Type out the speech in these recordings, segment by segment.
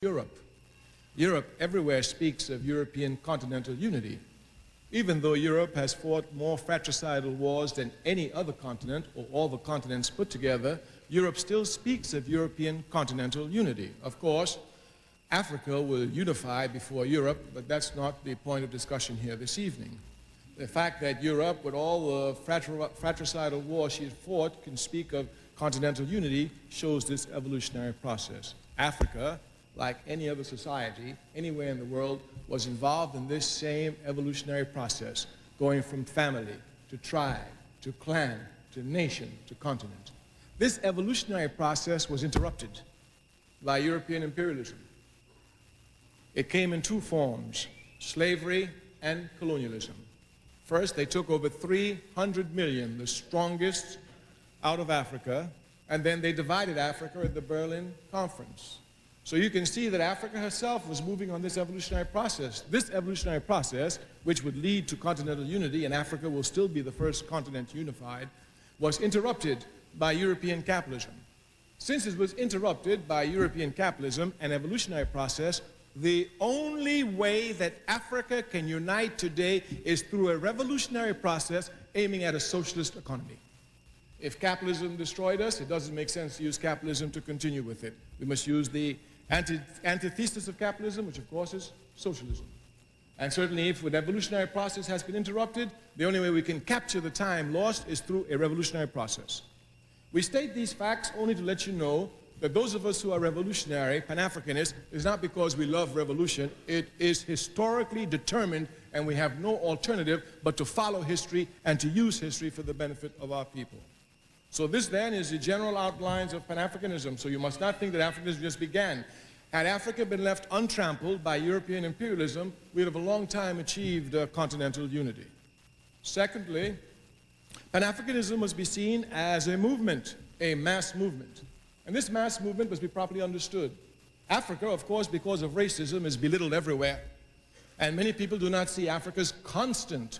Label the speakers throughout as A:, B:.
A: Europe. Europe everywhere speaks of European continental unity. Even though Europe has fought more fratricidal wars than any other continent, or all the continents put together, Europe still speaks of European continental unity. Of course, Africa will unify before Europe, but that's not the point of discussion here this evening. The fact that Europe, with all the fratricidal wars she has fought, can speak of continental unity shows this evolutionary process. Africa, like any other society, anywhere in the world, was involved in this same evolutionary process, going from family to tribe, to clan, to nation, to continent. This evolutionary process was interrupted by European imperialism. It came in two forms, slavery and colonialism. First, they took over 300 million, the strongest, out of Africa, and then they divided Africa at the Berlin Conference. So you can see that Africa herself was moving on this evolutionary process. This evolutionary process, which would lead to continental unity, and Africa will still be the first continent unified, was interrupted by European capitalism. Since it was interrupted by European capitalism, an evolutionary process, the only way that Africa can unite today is through a revolutionary process aiming at a socialist economy. If capitalism destroyed us, it doesn't make sense to use capitalism to continue with it. We must use the antithesis of capitalism, which of course is socialism. And certainly if an evolutionary process has been interrupted, the only way we can capture the time lost is through a revolutionary process. We state these facts only to let you know that those of us who are revolutionary, Pan-Africanists, is not because we love revolution. It is historically determined, and we have no alternative but to follow history and to use history for the benefit of our people. So this then is the general outlines of Pan-Africanism. So you must not think that Africanism just began. Had Africa been left untrampled by European imperialism, we'd have a long time achieved continental unity. Secondly, Pan-Africanism must be seen as a movement, a mass movement. And this mass movement must be properly understood. Africa, of course, because of racism, is belittled everywhere. And many people do not see Africa's constant,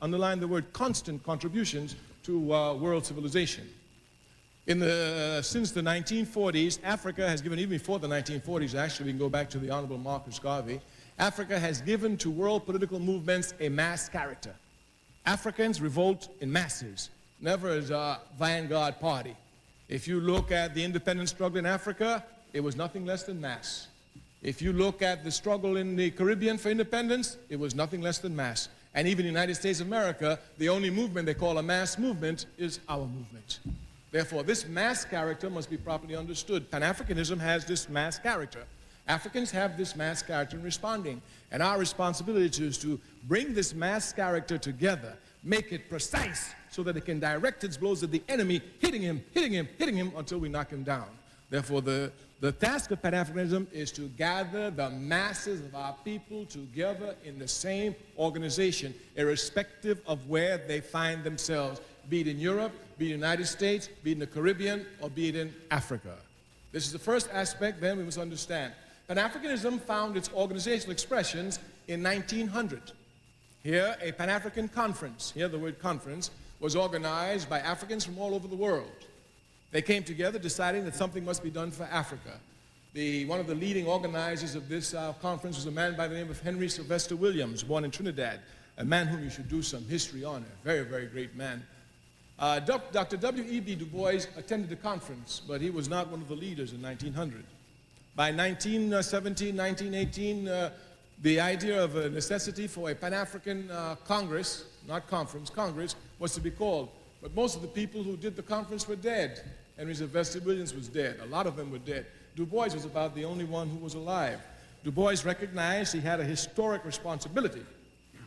A: underline the word constant, contributions to world civilization. Since the 1940s, Africa has given, even before the 1940s, actually, we can go back to the Honorable Marcus Garvey, Africa has given to world political movements a mass character. Africans revolt in masses, never as a vanguard party. If you look at the independence struggle in Africa, it was nothing less than mass. If you look at the struggle in the Caribbean for independence, it was nothing less than mass. And even in the United States of America, the only movement they call a mass movement is our movement. Therefore, this mass character must be properly understood. Pan-Africanism has this mass character. Africans have this mass character in responding. And our responsibility is to bring this mass character together, make it precise so that it can direct its blows at the enemy, hitting him until we knock him down. Therefore, the task of Pan-Africanism is to gather the masses of our people together in the same organization, irrespective of where they find themselves, be it in Europe, be it in the United States, be it in the Caribbean, or be it in Africa. This is the first aspect, then we must understand. Pan-Africanism found its organizational expressions in 1900. Here, a Pan-African conference, here the word conference, was organized by Africans from all over the world. They came together deciding that something must be done for Africa. One of the leading organizers of this conference was a man by the name of Henry Sylvester Williams, born in Trinidad, a man whom you should do some history on, a very, very great man. Dr. W.E.B. Du Bois attended the conference, but he was not one of the leaders in 1900. By 1917, 1918, the idea of a necessity for a Pan-African Congress, not conference, Congress, was to be called. But most of the people who did the conference were dead. Henry Sylvester Williams was dead. A lot of them were dead. Du Bois was about the only one who was alive. Du Bois recognized he had a historic responsibility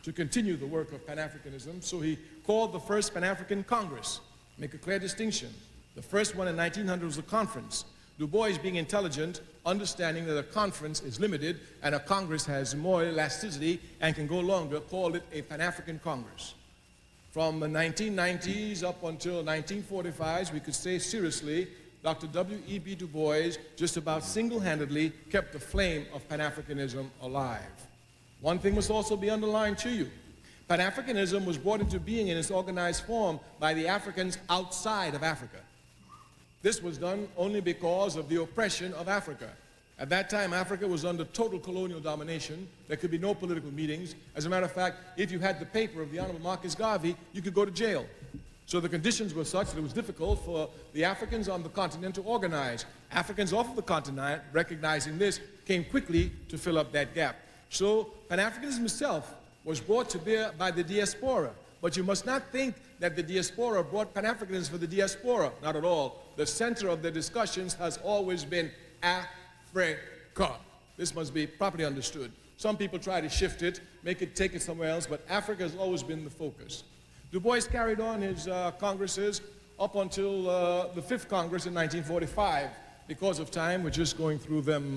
A: to continue the work of Pan-Africanism, so he called the first Pan-African Congress. Make a clear distinction. The first one in 1900 was a conference. Du Bois, being intelligent, understanding that a conference is limited and a Congress has more elasticity and can go longer, called it a Pan-African Congress. From the 1990s up until 1945s, we could say seriously, Dr. W.E.B. Du Bois just about single-handedly kept the flame of Pan-Africanism alive. One thing must also be underlined to you. Pan-Africanism was brought into being in its organized form by the Africans outside of Africa. This was done only because of the oppression of Africa. At that time, Africa was under total colonial domination. There could be no political meetings. As a matter of fact, if you had the paper of the Honorable Marcus Garvey, you could go to jail. So the conditions were such that it was difficult for the Africans on the continent to organize. Africans off of the continent, recognizing this, came quickly to fill up that gap. So Pan-Africanism itself was brought to bear by the diaspora. But you must not think that the diaspora brought Pan-Africanism for the diaspora. Not at all. The center of the discussions has always been Africa. This must be properly understood. Some people try to shift it, take it somewhere else, but Africa has always been the focus. Du Bois carried on his congresses up until the 5th Congress in 1945. Because of time, we're just going through them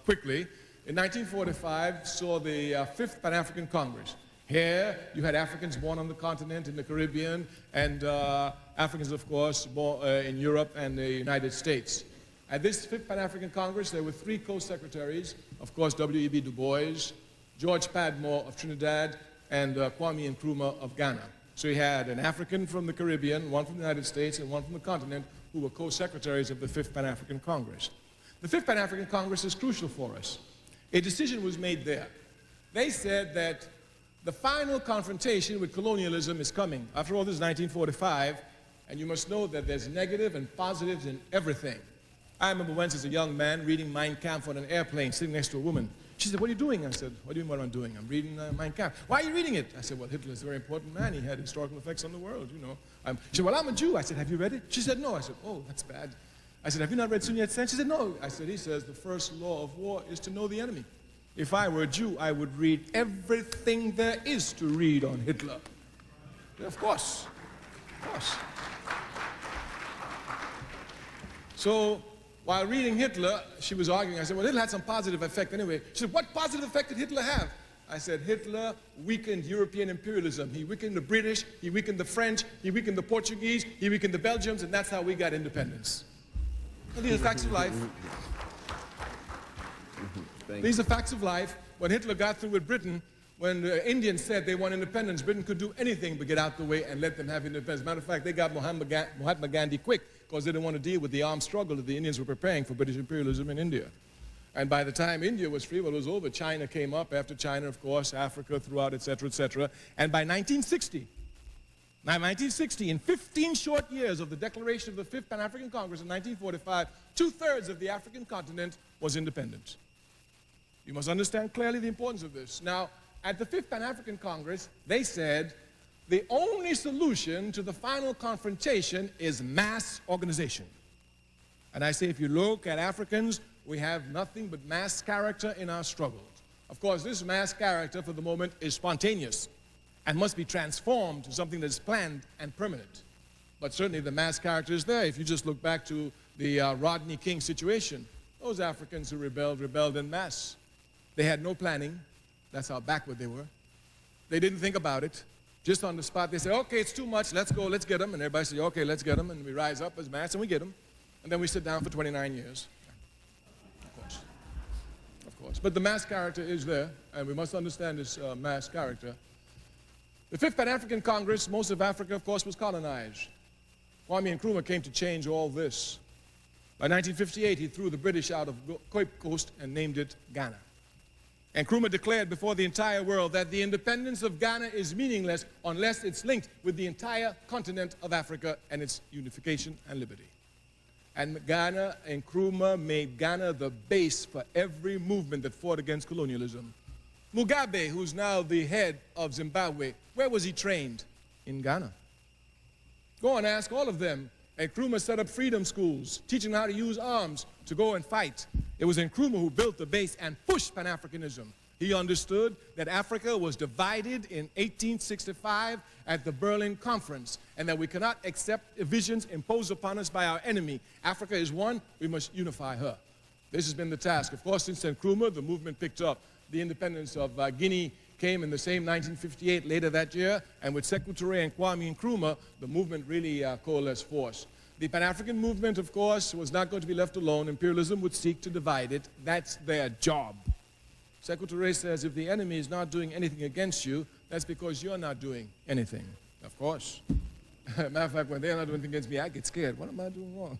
A: quickly. In 1945, saw the 5th Pan-African Congress. Here, you had Africans born on the continent, in the Caribbean, and Africans, of course, born in Europe and the United States. At this 5th Pan-African Congress, there were 3 co-secretaries, of course, W.E.B. Du Bois, George Padmore of Trinidad, and Kwame Nkrumah of Ghana. So you had an African from the Caribbean, one from the United States, and one from the continent, who were co-secretaries of the 5th Pan-African Congress. The 5th Pan-African Congress is crucial for us. A decision was made there. They said that the final confrontation with colonialism is coming. After all, this is 1945, and you must know that there's negative and positives in everything. I remember once as a young man reading Mein Kampf on an airplane, sitting next to a woman. She said, "What are you doing?" I said, "What do you mean what I'm doing? I'm reading Mein Kampf." "Why are you reading it?" I said, "Well, Hitler is a very important man. He had historical effects on the world, you know." She said, "Well, I'm a Jew." I said, "Have you read it?" She said, "No." I said, "Oh, that's bad." I said, "Have you not read Sun Yat-sen?" She said, "No." I said, "He says the first law of war is to know the enemy. If I were a Jew, I would read everything there is to read on Hitler." Of course. Of course. So, while reading Hitler, she was arguing. I said, "Well, Hitler had some positive effect anyway." She said, "What positive effect did Hitler have?" I said, "Hitler weakened European imperialism. He weakened the British, he weakened the French, he weakened the Portuguese, he weakened the Belgians, and that's how we got independence." And these are facts of life. These are facts of life. When Hitler got through with Britain, when the Indians said they want independence, Britain could do anything but get out the way and let them have independence. Matter of fact, they got Mahatma Gandhi quick because they didn't want to deal with the armed struggle that the Indians were preparing for British imperialism in India. And by the time India was free, well, it was over. China came up. After China, of course, Africa throughout, etc., etc. And by 1960, in 15 short years of the declaration of the 5th Pan-African Congress in 1945, 2/3 of the African continent was independent. You must understand clearly the importance of this. Now, at the 5th Pan-African Congress, they said the only solution to the final confrontation is mass organization. And I say, if you look at Africans, we have nothing but mass character in our struggles. Of course, this mass character for the moment is spontaneous and must be transformed to something that is planned and permanent. But certainly the mass character is there. If you just look back to the Rodney King situation, those Africans who rebelled en masse. They had no planning. That's how backward they were. They didn't think about it. Just on the spot, they say, "Okay, it's too much. Let's go. Let's get them." And everybody says, "Okay, let's get them." And we rise up as mass and we get them. And then we sit down for 29 years. Of course. Of course. But the mass character is there, and we must understand this mass character. The 5th Pan-African Congress, most of Africa, of course, was colonized. Kwame Nkrumah came to change all this. By 1958, he threw the British out of Cape Coast and named it Ghana. And Nkrumah declared before the entire world that the independence of Ghana is meaningless unless it's linked with the entire continent of Africa and its unification and liberty. And Nkrumah made Ghana the base for every movement that fought against colonialism. Mugabe, who's now the head of Zimbabwe, where was he trained? In Ghana. Go and ask all of them. Nkrumah set up freedom schools, teaching them how to use arms to go and fight. It was Nkrumah who built the base and pushed Pan-Africanism. He understood that Africa was divided in 1865 at the Berlin Conference, and that we cannot accept visions imposed upon us by our enemy. Africa is one, we must unify her. This has been the task. Of course, since Nkrumah, the movement picked up. The independence of Guinea came in the same 1958, later that year, and with Sekou Touré and Kwame Nkrumah, the movement really coalesced force. The Pan-African movement, of course, was not going to be left alone. Imperialism would seek to divide it. That's their job. Sekou Touré says, if the enemy is not doing anything against you, that's because you're not doing anything. Of course. Matter of fact, when they're not doing anything against me, I get scared. What am I doing wrong?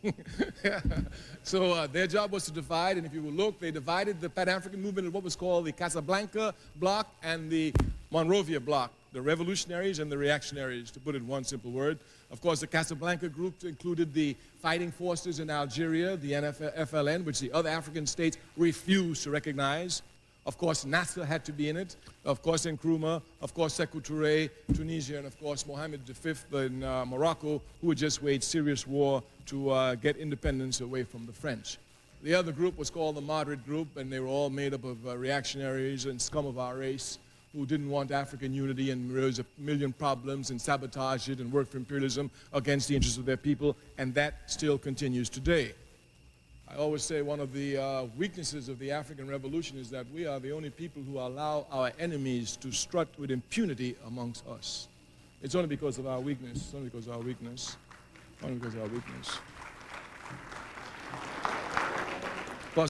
A: So their job was to divide, and if you will look, they divided the Pan-African movement in what was called the Casablanca bloc and the Monrovia bloc, the revolutionaries and the reactionaries, to put it in one simple word. Of course, the Casablanca group included the fighting forces in Algeria, the FLN, which the other African states refused to recognize. Of course, Nasser had to be in it. Of course, Nkrumah. Of course, Sékou Touré, Tunisia. And of course, Mohammed V in Morocco, who had just waged serious war to get independence away from the French. The other group was called the Moderate Group, and they were all made up of reactionaries and scum of our race who didn't want African unity and raised a million problems and sabotaged it and worked for imperialism against the interests of their people, and that still continues today. I always say one of the weaknesses of the African Revolution is that we are the only people who allow our enemies to strut with impunity amongst us. It's only because of our weakness. It's only because of our weakness. Only because of our weakness.